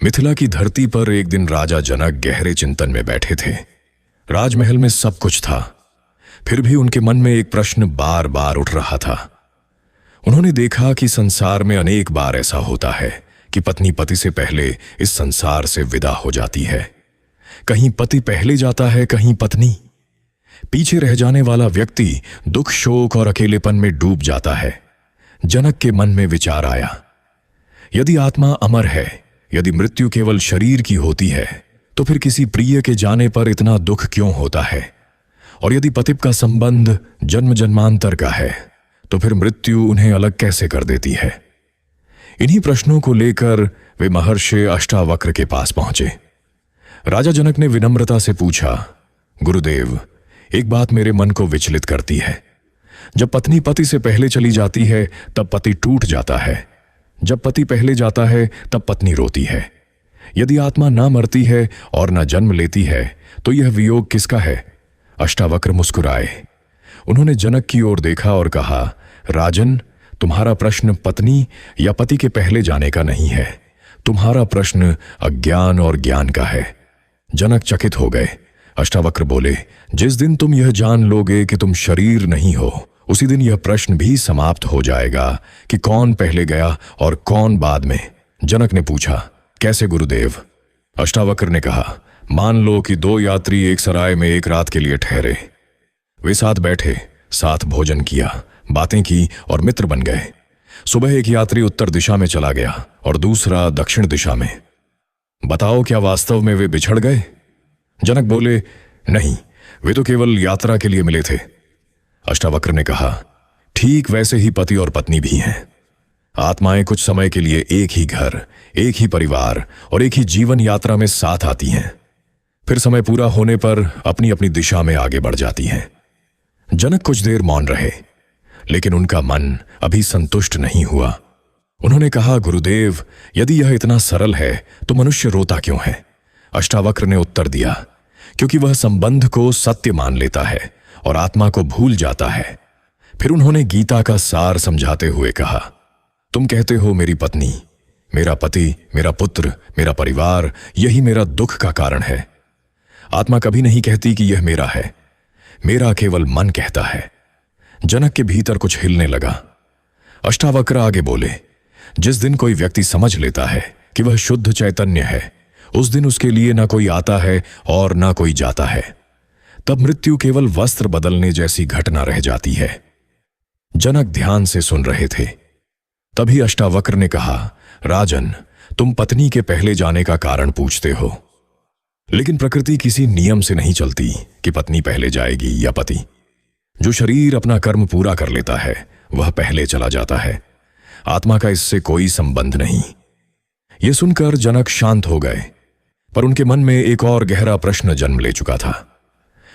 मिथिला की धरती पर एक दिन राजा जनक गहरे चिंतन में बैठे थे। राजमहल में सब कुछ था, फिर भी उनके मन में एक प्रश्न बार बार उठ रहा था। उन्होंने देखा कि संसार में अनेक बार ऐसा होता है कि पत्नी पति से पहले इस संसार से विदा हो जाती है। कहीं पति पहले जाता है, कहीं पत्नी। पीछे रह जाने वाला व्यक्ति दुख, शोक और अकेलेपन में डूब जाता है। जनक के मन में विचार आया, यदि आत्मा अमर है, यदि मृत्यु केवल शरीर की होती है, तो फिर किसी प्रिय के जाने पर इतना दुख क्यों होता है? और यदि पति का संबंध जन्म जन्मांतर का है, तो फिर मृत्यु उन्हें अलग कैसे कर देती है? इन्हीं प्रश्नों को लेकर वे महर्षि अष्टावक्र के पास पहुंचे। राजा जनक ने विनम्रता से पूछा, गुरुदेव, एक बात मेरे मन को विचलित करती है। जब पत्नी पति से पहले चली जाती है तब पति टूट जाता है, जब पति पहले जाता है तब पत्नी रोती है। यदि आत्मा ना मरती है और ना जन्म लेती है तो यह वियोग किसका है? अष्टावक्र मुस्कुराए। उन्होंने जनक की ओर देखा और कहा, राजन, तुम्हारा प्रश्न पत्नी या पति के पहले जाने का नहीं है, तुम्हारा प्रश्न अज्ञान और ज्ञान का है। जनक चकित हो गए। अष्टावक्र बोले, जिस दिन तुम यह जान लोगे कि तुम शरीर नहीं हो, उसी दिन यह प्रश्न भी समाप्त हो जाएगा कि कौन पहले गया और कौन बाद में। जनक ने पूछा, कैसे गुरुदेव? अष्टावक्र ने कहा, मान लो कि दो यात्री एक सराय में एक रात के लिए ठहरे। वे साथ बैठे, साथ भोजन किया, बातें की और मित्र बन गए। सुबह एक यात्री उत्तर दिशा में चला गया और दूसरा दक्षिण दिशा में। बताओ, क्या वास्तव में वे बिछड़ गए? जनक बोले, नहीं, वे तो केवल यात्रा के लिए मिले थे। अष्टावक्र ने कहा, ठीक वैसे ही पति और पत्नी भी हैं। आत्माएं कुछ समय के लिए एक ही घर, एक ही परिवार और एक ही जीवन यात्रा में साथ आती हैं, फिर समय पूरा होने पर अपनी अपनी दिशा में आगे बढ़ जाती हैं। जनक कुछ देर मौन रहे, लेकिन उनका मन अभी संतुष्ट नहीं हुआ। उन्होंने कहा, गुरुदेव, यदि यह इतना सरल है तो मनुष्य रोता क्यों है? अष्टावक्र ने उत्तर दिया, क्योंकि वह संबंध को सत्य मान लेता है और आत्मा को भूल जाता है। फिर उन्होंने गीता का सार समझाते हुए कहा, तुम कहते हो मेरी पत्नी, मेरा पति, मेरा पुत्र, मेरा परिवार, यही मेरा दुख का कारण है। आत्मा कभी नहीं कहती कि यह मेरा है, मेरा केवल मन कहता है। जनक के भीतर कुछ हिलने लगा। अष्टावक्र आगे बोले, जिस दिन कोई व्यक्ति समझ लेता है कि वह शुद्ध चैतन्य है, उस दिन उसके लिए ना कोई आता है और ना कोई जाता है। तब मृत्यु केवल वस्त्र बदलने जैसी घटना रह जाती है। जनक ध्यान से सुन रहे थे। तभी अष्टावक्र ने कहा, राजन, तुम पत्नी के पहले जाने का कारण पूछते हो, लेकिन प्रकृति किसी नियम से नहीं चलती कि पत्नी पहले जाएगी या पति। जो शरीर अपना कर्म पूरा कर लेता है वह पहले चला जाता है। आत्मा का इससे कोई संबंध नहीं। यह सुनकर जनक शांत हो गए, पर उनके मन में एक और गहरा प्रश्न जन्म ले चुका था।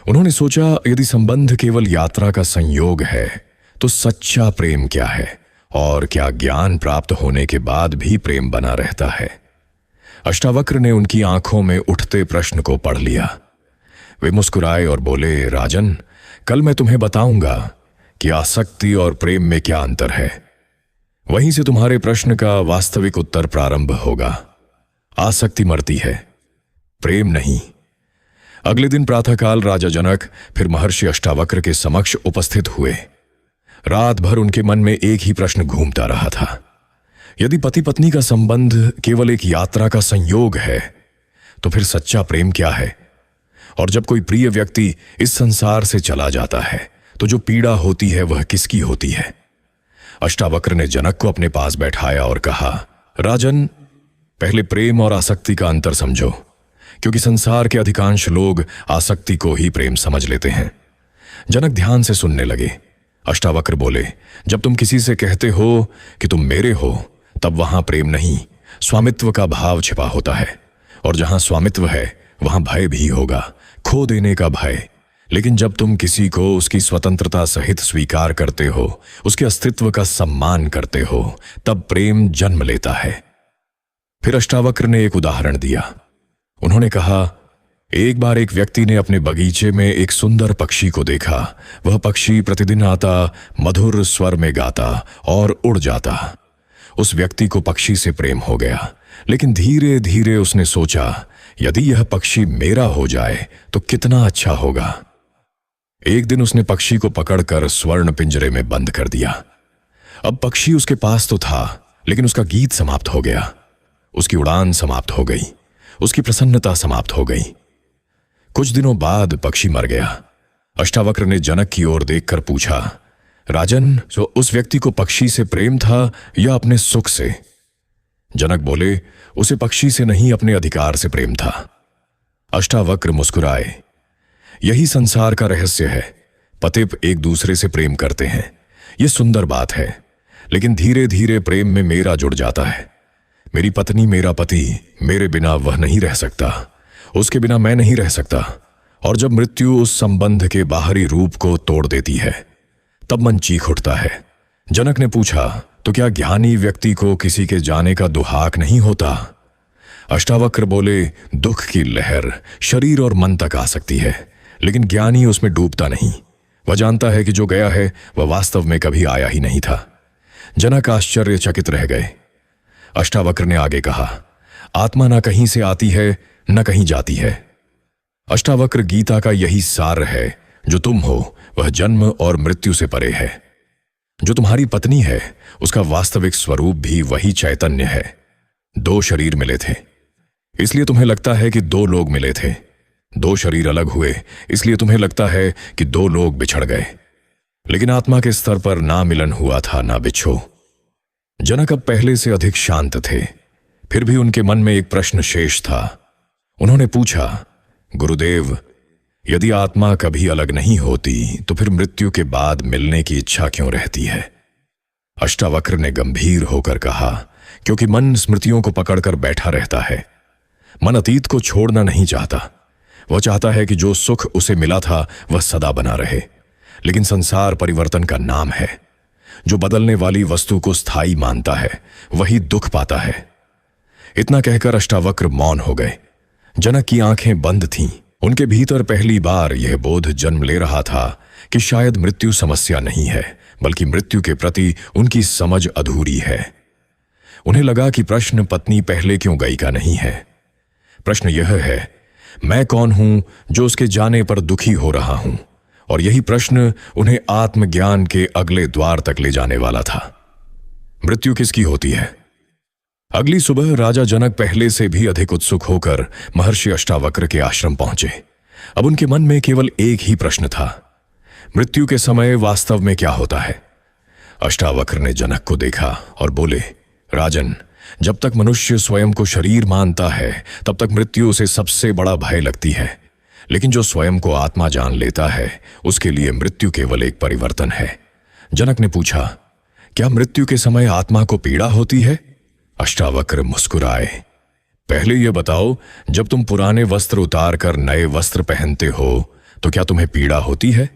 उन्होंने सोचा, यदि संबंध केवल यात्रा का संयोग है तो सच्चा प्रेम क्या है? और क्या ज्ञान प्राप्त होने के बाद भी प्रेम बना रहता है? अष्टावक्र ने उनकी आंखों में उठते प्रश्न को पढ़ लिया। वे मुस्कुराए और बोले, राजन, कल मैं तुम्हें बताऊंगा कि आसक्ति और प्रेम में क्या अंतर है। वहीं से तुम्हारे प्रश्न का वास्तविक उत्तर प्रारंभ होगा। आसक्ति मरती है, प्रेम नहीं। अगले दिन प्रातःकाल राजा जनक फिर महर्षि अष्टावक्र के समक्ष उपस्थित हुए। रात भर उनके मन में एक ही प्रश्न घूमता रहा था, यदि पति पत्नी का संबंध केवल एक यात्रा का संयोग है तो फिर सच्चा प्रेम क्या है? और जब कोई प्रिय व्यक्ति इस संसार से चला जाता है तो जो पीड़ा होती है वह किसकी होती है? अष्टावक्र ने जनक को अपने पास बैठाया और कहा, राजन, पहले प्रेम और आसक्ति का अंतर समझो, क्योंकि संसार के अधिकांश लोग आसक्ति को ही प्रेम समझ लेते हैं। जनक ध्यान से सुनने लगे। अष्टावक्र बोले, जब तुम किसी से कहते हो कि तुम मेरे हो, तब वहां प्रेम नहीं, स्वामित्व का भाव छिपा होता है। और जहां स्वामित्व है वहां भय भी होगा, खो देने का भय। लेकिन जब तुम किसी को उसकी स्वतंत्रता सहित स्वीकार करते हो, उसके अस्तित्व का सम्मान करते हो, तब प्रेम जन्म लेता है। फिर अष्टावक्र ने एक उदाहरण दिया। उन्होंने कहा, एक बार एक व्यक्ति ने अपने बगीचे में एक सुंदर पक्षी को देखा। वह पक्षी प्रतिदिन आता, मधुर स्वर में गाता और उड़ जाता। उस व्यक्ति को पक्षी से प्रेम हो गया, लेकिन धीरे धीरे उसने सोचा, यदि यह पक्षी मेरा हो जाए तो कितना अच्छा होगा। एक दिन उसने पक्षी को पकड़कर स्वर्ण पिंजरे में बंद कर दिया। अब पक्षी उसके पास तो था, लेकिन उसका गीत समाप्त हो गया, उसकी उड़ान समाप्त हो गई, उसकी प्रसन्नता समाप्त हो गई। कुछ दिनों बाद पक्षी मर गया। अष्टावक्र ने जनक की ओर देखकर पूछा, राजन, तो उस व्यक्ति को पक्षी से प्रेम था या अपने सुख से? जनक बोले, उसे पक्षी से नहीं, अपने अधिकार से प्रेम था। अष्टावक्र मुस्कुराए। यही संसार का रहस्य है। पतिप एक दूसरे से प्रेम करते हैं, यह सुंदर बात है, लेकिन धीरे धीरे प्रेम में मेरा जुड़ जाता है। मेरी पत्नी, मेरा पति, मेरे बिना वह नहीं रह सकता, उसके बिना मैं नहीं रह सकता। और जब मृत्यु उस संबंध के बाहरी रूप को तोड़ देती है, तब मन चीख उठता है। जनक ने पूछा, तो क्या ज्ञानी व्यक्ति को किसी के जाने का दुहाक नहीं होता? अष्टावक्र बोले, दुख की लहर शरीर और मन तक आ सकती है, लेकिन ज्ञानी उसमें डूबता नहीं। वह जानता है कि जो गया है वह वास्तव में कभी आया ही नहीं था। जनक आश्चर्यचकित रह गए। अष्टावक्र ने आगे कहा, आत्मा न कहीं से आती है न कहीं जाती है। अष्टावक्र, गीता का यही सार है, जो तुम हो वह जन्म और मृत्यु से परे है। जो तुम्हारी पत्नी है उसका वास्तविक स्वरूप भी वही चैतन्य है। दो शरीर मिले थे, इसलिए तुम्हें लगता है कि दो लोग मिले थे। दो शरीर अलग हुए, इसलिए तुम्हें लगता है कि दो लोग बिछड़ गए, लेकिन आत्मा के स्तर पर ना मिलन हुआ था ना बिछो। जनक अब पहले से अधिक शांत थे, फिर भी उनके मन में एक प्रश्न शेष था। उन्होंने पूछा, गुरुदेव, यदि आत्मा कभी अलग नहीं होती तो फिर मृत्यु के बाद मिलने की इच्छा क्यों रहती है? अष्टावक्र ने गंभीर होकर कहा, क्योंकि मन स्मृतियों को पकड़कर बैठा रहता है। मन अतीत को छोड़ना नहीं चाहता। वह चाहता है कि जो सुख उसे मिला था वह सदा बना रहे, लेकिन संसार परिवर्तन का नाम है। जो बदलने वाली वस्तु को स्थायी मानता है वही दुख पाता है। इतना कहकर अष्टावक्र मौन हो गए। जनक की आंखें बंद थीं। उनके भीतर पहली बार यह बोध जन्म ले रहा था कि शायद मृत्यु समस्या नहीं है, बल्कि मृत्यु के प्रति उनकी समझ अधूरी है। उन्हें लगा कि प्रश्न पत्नी पहले क्यों गई का नहीं है। प्रश्न यह है, मैं कौन हूं जो उसके जाने पर दुखी हो रहा हूं? और यही प्रश्न उन्हें आत्मज्ञान के अगले द्वार तक ले जाने वाला था। मृत्यु किसकी होती है? अगली सुबह राजा जनक पहले से भी अधिक उत्सुक होकर महर्षि अष्टावक्र के आश्रम पहुंचे। अब उनके मन में केवल एक ही प्रश्न था, मृत्यु के समय वास्तव में क्या होता है? अष्टावक्र ने जनक को देखा और बोले, राजन, जब तक मनुष्य स्वयं को शरीर मानता है तब तक मृत्यु उसे सबसे बड़ा भय लगती है, लेकिन जो स्वयं को आत्मा जान लेता है उसके लिए मृत्यु केवल एक परिवर्तन है। जनक ने पूछा, क्या मृत्यु के समय आत्मा को पीड़ा होती है? अष्टावक्र मुस्कुराए। पहले यह बताओ, जब तुम पुराने वस्त्र उतार कर नए वस्त्र पहनते हो तो क्या तुम्हें पीड़ा होती है?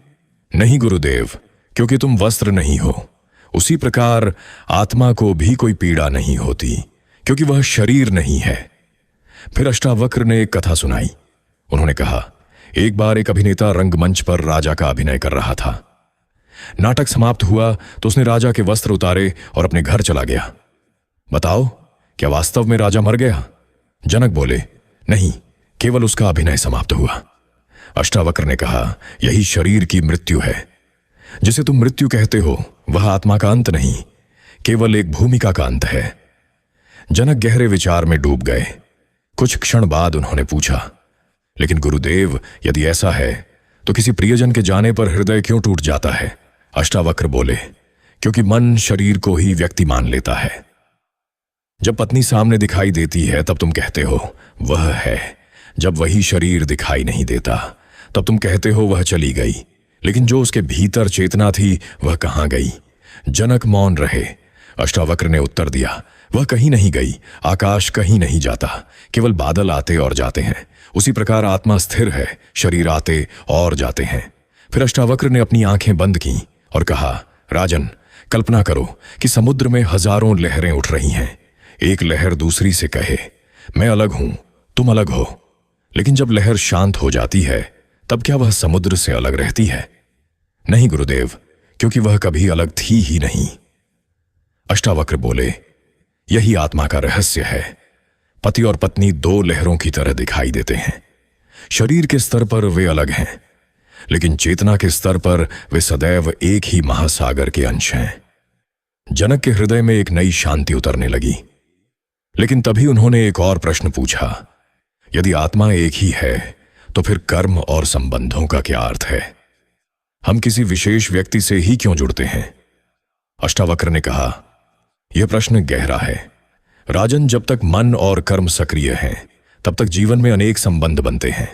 नहीं गुरुदेव, क्योंकि तुम वस्त्र नहीं हो। उसी प्रकार आत्मा को भी कोई पीड़ा नहीं होती, क्योंकि वह शरीर नहीं है। फिर अष्टावक्र ने एक कथा सुनाई। उन्होंने कहा, एक बार एक अभिनेता रंगमंच पर राजा का अभिनय कर रहा था। नाटक समाप्त हुआ तो उसने राजा के वस्त्र उतारे और अपने घर चला गया। बताओ, क्या वास्तव में राजा मर गया? जनक बोले, नहीं, केवल उसका अभिनय समाप्त हुआ। अष्टावक्र ने कहा, यही शरीर की मृत्यु है। जिसे तुम मृत्यु कहते हो वह आत्मा का अंत नहीं, केवल एक भूमिका का अंत है। जनक गहरे विचार में डूब गए। कुछ क्षण बाद उन्होंने पूछा, लेकिन गुरुदेव, यदि ऐसा है तो किसी प्रियजन के जाने पर हृदय क्यों टूट जाता है? अष्टावक्र बोले, क्योंकि मन शरीर को ही व्यक्ति मान लेता है। जब पत्नी सामने दिखाई देती है तब तुम कहते हो वह है। जब वही शरीर दिखाई नहीं देता तब तुम कहते हो वह चली गई। लेकिन जो उसके भीतर चेतना थी वह कहाँ गई? जनक मौन रहे। अष्टावक्र ने उत्तर दिया, वह कहीं नहीं गई। आकाश कहीं नहीं जाता, केवल बादल आते और जाते हैं। उसी प्रकार आत्मा स्थिर है, शरीर आते और जाते हैं। फिर अष्टावक्र ने अपनी आंखें बंद की और कहा, राजन, कल्पना करो कि समुद्र में हजारों लहरें उठ रही हैं। एक लहर दूसरी से कहे, मैं अलग हूं, तुम अलग हो। लेकिन जब लहर शांत हो जाती है तब क्या वह समुद्र से अलग रहती है? नहीं गुरुदेव, क्योंकि वह कभी अलग थी ही नहीं। अष्टावक्र बोले, यही आत्मा का रहस्य है। पति और पत्नी दो लहरों की तरह दिखाई देते हैं। शरीर के स्तर पर वे अलग हैं, लेकिन चेतना के स्तर पर वे सदैव एक ही महासागर के अंश हैं। जनक के हृदय में एक नई शांति उतरने लगी। लेकिन तभी उन्होंने एक और प्रश्न पूछा, यदि आत्मा एक ही है तो फिर कर्म और संबंधों का क्या अर्थ है? हम किसी विशेष व्यक्ति से ही क्यों जुड़ते हैं? अष्टावक्र ने कहा, यह प्रश्न गहरा है राजन। जब तक मन और कर्म सक्रिय हैं तब तक जीवन में अनेक संबंध बनते हैं।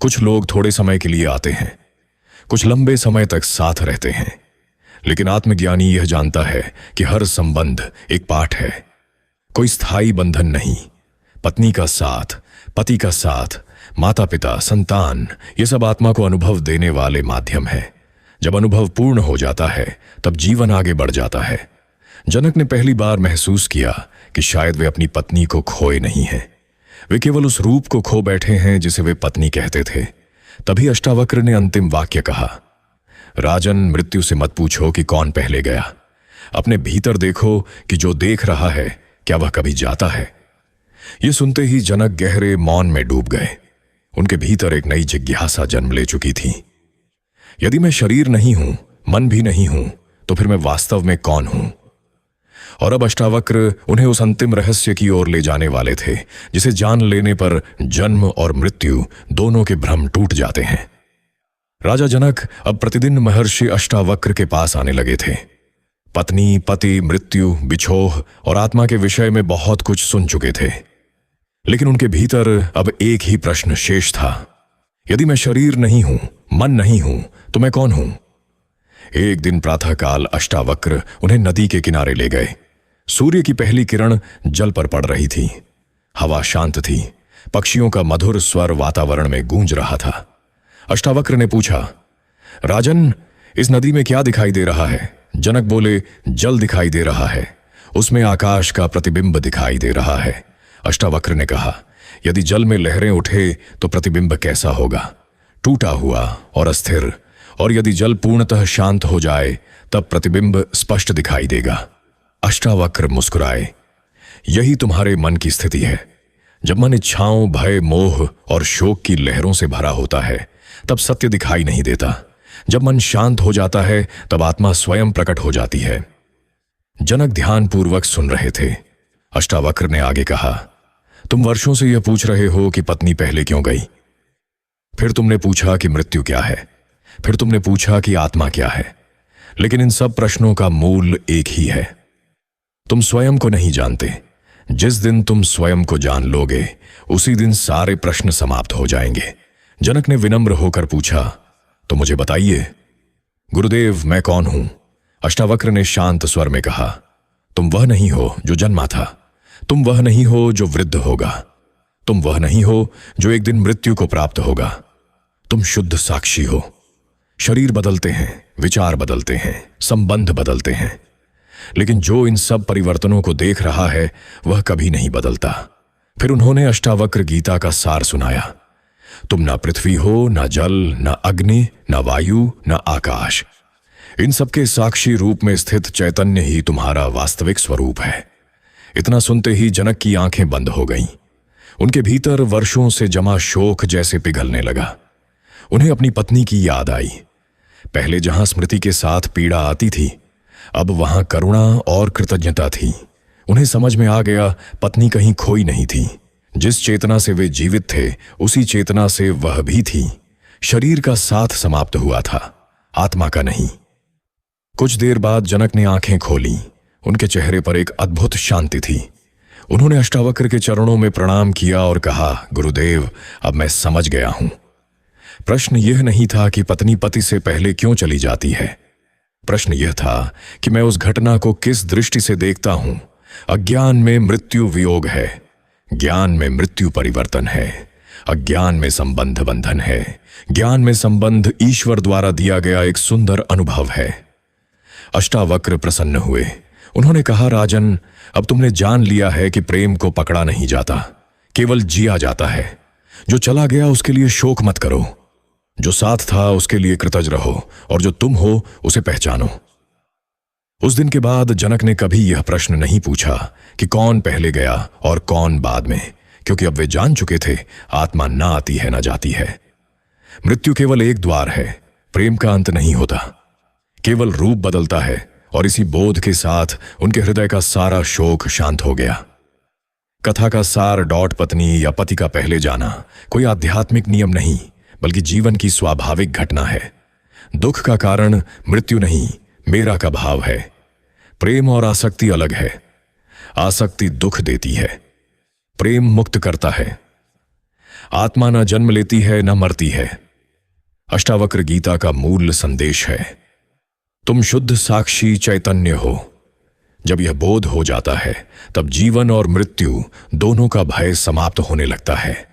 कुछ लोग थोड़े समय के लिए आते हैं, कुछ लंबे समय तक साथ रहते हैं, लेकिन आत्मज्ञानी यह जानता है कि हर संबंध एक पाठ है, कोई स्थायी बंधन नहीं। पत्नी का साथ, पति का साथ, माता पिता, संतान, ये सब आत्मा को अनुभव देने वाले माध्यम है। जब अनुभव पूर्ण हो जाता है तब जीवन आगे बढ़ जाता है। जनक ने पहली बार महसूस किया कि शायद वे अपनी पत्नी को खोए नहीं हैं, वे केवल उस रूप को खो बैठे हैं जिसे वे पत्नी कहते थे। तभी अष्टावक्र ने अंतिम वाक्य कहा, राजन, मृत्यु से मत पूछो कि कौन पहले गया। अपने भीतर देखो कि जो देख रहा है क्या वह कभी जाता है? यह सुनते ही जनक गहरे मौन में डूब गए। उनके भीतर एक नई जिज्ञासा जन्म ले चुकी थी। यदि मैं शरीर नहीं हूं, मन भी नहीं हूं, तो फिर मैं वास्तव में कौन हूं? और अब अष्टावक्र उन्हें उस अंतिम रहस्य की ओर ले जाने वाले थे जिसे जान लेने पर जन्म और मृत्यु दोनों के भ्रम टूट जाते हैं। राजा जनक अब प्रतिदिन महर्षि अष्टावक्र के पास आने लगे थे। पत्नी, पति, मृत्यु, बिछोह और आत्मा के विषय में बहुत कुछ सुन चुके थे, लेकिन उनके भीतर अब एक ही प्रश्न शेष था, यदि मैं शरीर नहीं हूं, मन नहीं हूं, तो मैं कौन हूं? एक दिन प्रातःकाल अष्टावक्र उन्हें नदी के किनारे ले गए। सूर्य की पहली किरण जल पर पड़ रही थी, हवा शांत थी, पक्षियों का मधुर स्वर वातावरण में गूंज रहा था। अष्टावक्र ने पूछा, राजन, इस नदी में क्या दिखाई दे रहा है? जनक बोले, जल दिखाई दे रहा है, उसमें आकाश का प्रतिबिंब दिखाई दे रहा है। अष्टावक्र ने कहा, यदि जल में लहरें उठे तो प्रतिबिंब कैसा होगा? टूटा हुआ और अस्थिर। और यदि जल पूर्णतः शांत हो जाए तब प्रतिबिंब स्पष्ट दिखाई देगा। अष्टावक्र मुस्कुराए, यही तुम्हारे मन की स्थिति है। जब मन इच्छाओं, भय, मोह और शोक की लहरों से भरा होता है तब सत्य दिखाई नहीं देता। जब मन शांत हो जाता है तब आत्मा स्वयं प्रकट हो जाती है। जनक ध्यानपूर्वक सुन रहे थे। अष्टावक्र ने आगे कहा, तुम वर्षों से यह पूछ रहे हो कि पत्नी पहले क्यों गई। फिर तुमने पूछा कि मृत्यु क्या है, फिर तुमने पूछा कि आत्मा क्या है, लेकिन इन सब प्रश्नों का मूल एक ही है, तुम स्वयं को नहीं जानते। जिस दिन तुम स्वयं को जान लोगे उसी दिन सारे प्रश्न समाप्त हो जाएंगे। जनक ने विनम्र होकर पूछा, तो मुझे बताइए गुरुदेव, मैं कौन हूं? अष्टावक्र ने शांत स्वर में कहा, तुम वह नहीं हो जो जन्मा था, तुम वह नहीं हो जो वृद्ध होगा, तुम वह नहीं हो जो एक दिन मृत्यु को प्राप्त होगा। तुम शुद्ध साक्षी हो। शरीर बदलते हैं, विचार बदलते हैं, संबंध बदलते हैं, लेकिन जो इन सब परिवर्तनों को देख रहा है वह कभी नहीं बदलता। फिर उन्होंने अष्टावक्र गीता का सार सुनाया, तुम ना पृथ्वी हो, ना जल, ना अग्नि, ना वायु, ना आकाश। इन सबके साक्षी रूप में स्थित चैतन्य ही तुम्हारा वास्तविक स्वरूप है। इतना सुनते ही जनक की आंखें बंद हो गईं। उनके भीतर वर्षों से जमा शोक जैसे पिघलने लगा। उन्हें अपनी पत्नी की याद आई। पहले जहां स्मृति के साथ पीड़ा आती थी, अब वहां करुणा और कृतज्ञता थी। उन्हें समझ में आ गया, पत्नी कहीं खोई नहीं थी। जिस चेतना से वे जीवित थे उसी चेतना से वह भी थी। शरीर का साथ समाप्त हुआ था, आत्मा का नहीं। कुछ देर बाद जनक ने आंखें खोली। उनके चेहरे पर एक अद्भुत शांति थी। उन्होंने अष्टावक्र के चरणों में प्रणाम किया और कहा, गुरुदेव, अब मैं समझ गया हूं। प्रश्न यह नहीं था कि पत्नी पति से पहले क्यों चली जाती है। प्रश्न यह था कि मैं उस घटना को किस दृष्टि से देखता हूं। अज्ञान में मृत्यु वियोग है, ज्ञान में मृत्यु परिवर्तन है। अज्ञान में संबंध बंधन है, ज्ञान में संबंध ईश्वर द्वारा दिया गया एक सुंदर अनुभव है। अष्टावक्र प्रसन्न हुए। उन्होंने कहा, राजन, अब तुमने जान लिया है कि प्रेम को पकड़ा नहीं जाता, केवल जिया जाता है। जो चला गया उसके लिए शोक मत करो, जो साथ था उसके लिए कृतज्ञ रहो, और जो तुम हो उसे पहचानो। उस दिन के बाद जनक ने कभी यह प्रश्न नहीं पूछा कि कौन पहले गया और कौन बाद में, क्योंकि अब वे जान चुके थे आत्मा ना आती है ना जाती है। मृत्यु केवल एक द्वार है, प्रेम का अंत नहीं होता। केवल रूप बदलता है और इसी बोध के साथ उनके हृदय का सारा शोक शांत हो गया। कथा का सार डॉट पत्नी या पति का पहले जाना कोई आध्यात्मिक नियम नहीं, बल्कि जीवन की स्वाभाविक घटना है। दुख का कारण मृत्यु नहीं, मेरा का भाव है। प्रेम और आसक्ति अलग है। आसक्ति दुख देती है, प्रेम मुक्त करता है। आत्मा न जन्म लेती है न मरती है। अष्टावक्र गीता का मूल संदेश है, तुम शुद्ध साक्षी चैतन्य हो। जब यह बोध हो जाता है तब जीवन और मृत्यु दोनों का भय समाप्त होने लगता है।